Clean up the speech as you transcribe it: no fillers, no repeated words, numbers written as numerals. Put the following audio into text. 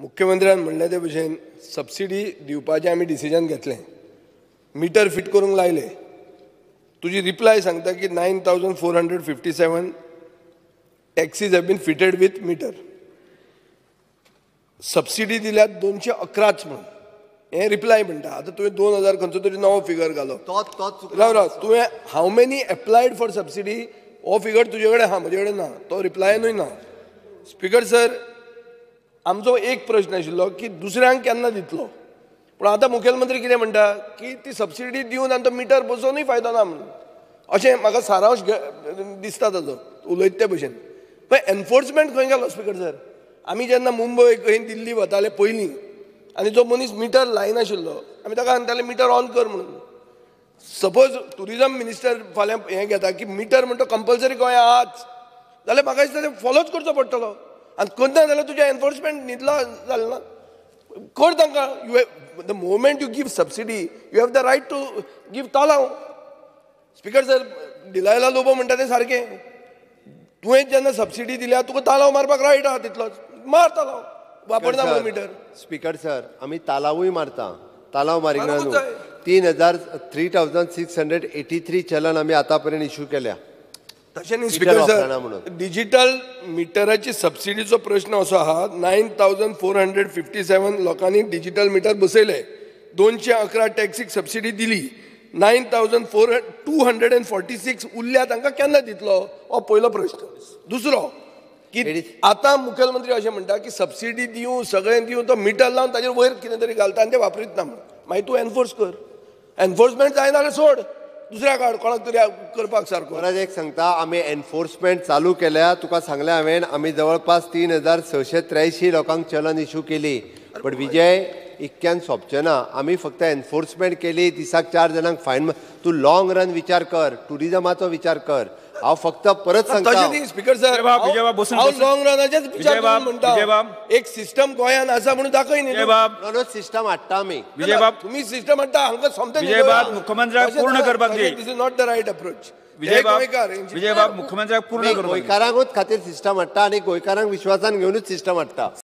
मुख्यमंत्र्यान म्हणले ते भशेन सबसिडी दिवपाचें आमी डिसिजन घेतलें, मिटर फिट करूंक लायले. तुजी रिप्लाय सांगता की 9457 taxis have been fitted with meter. Subsidy दिल्यात 211च म्हणून हे रिप्लाय म्हणटा. आतां तुवें 2000 खंयचो तरी नवो फिगर घालो. राव तुवें how many applied for subsidy हो फिगर तुजे कडेन आहा, म्हजे कडेन ना. तो रिप्लायनूय ना. स्पीकर सर, आमचो एक प्रश्न आशिल्लो की दुसऱ्यांक केन्ना दितलो. पूण आतां मुखेलमंत्री कितें म्हणटा की ती सबसिडी दिवन आनी तो मिटर बसोवनूय फायदो ना म्हणून. अशें म्हाका सारांश दिसता ताजो उलयता ते भशेन. पण एनफोर्समेंट खंय गेलो स्पीकर सर? आमी जेन्ना मुंबय खंय दिल्ली वताले पयलीं आनी जो मनीस मिटर लायनाशिल्लो आमी ताका सांगताले मिटर ऑन कर म्हणून. सपोज टुरिजम मिनिस्टर फाल्यां हें घेता की मिटर म्हणटा कंपल्सरी गोंया आहाच, जाल्यार म्हाका दिसता तें फॉलोच करचो पडटलो. आनी करना जाल्यार तुजें एनफोर्समेंट न्हिदला जालें ना. कर तांकां. You have the moment you give subsidy you have the right to give तालाव. स्पीकर सर, डिलायला लोबो म्हणटा तें सारकें. तुवें जेन्ना सबसिडी दिल्या तुका तालाव मारपाक रायट आहा तितलोच, मार तालाव. वापरना म्हणून मिटर. स्पीकर सर, आमी तालावूय मारता, तालाव मारीक ना न्हू. 3683 चलन आमी आतां पर्यंत इश्यू केल्या. तशें न्ही स्पीकर सर, डिजिटल मिटराची सबसिडीचो प्रश्न असो आहा. 9457 लोकांनी डिजिटल मिटर बसयले. 211 टॅक्सीक सबसिडी दिली. 9246 उरल्या तांकां केन्ना दितलो हो पयलो प्रश्न. दुसरो की आतां मुखेलमंत्री अशें म्हणटा की सबसिडी दिवं सगळें दिवं तो मिटर लावन ताजेर वयर कितें तरी घालता आनी ते वापरीत ना म्हणून. मागीर तूं एनफोर्स कर. एनफोर्समेंट जायना जाल्यार सोड, दुसऱ्या काड कोणाक तरी करपाक सारको. परत एक सांगता, आमी एनफोर्समेंट चालू केल्या. तुका सांगलें हांवें, आमी जवळपास 3683 लोकांक चलन इश्यू केली. बट विजय, इतक्यान सोंपचें ना. आमी फक्त एनफोर्समेंट केली, दिसाक 4 जाणांक फायन. तूं लॉंग रन विचार कर, टुरिजमाचो विचार कर. हांव फक्त परत सांगता स्पीकर सर, हांव लॉंग रनाचेच विचार म्हणटा. एक सिस्टम गोंयान आसा म्हणून दाखय न्ही. सिस्टम हाडटा आमी. तुम्ही सिस्टम हाडटा हांगा सोमते. मुख्यमंत्र्याक पूर्ण करपाक दी. This is not the right approach. विजयबाब, मुख्यमंत्र्याक पूर्ण करपाक गोंयकारांकूच खातीर सिस्टम हाडटा आनी गोंयकारांक विश्वासान घेवनूच सिस्टम हाडटा.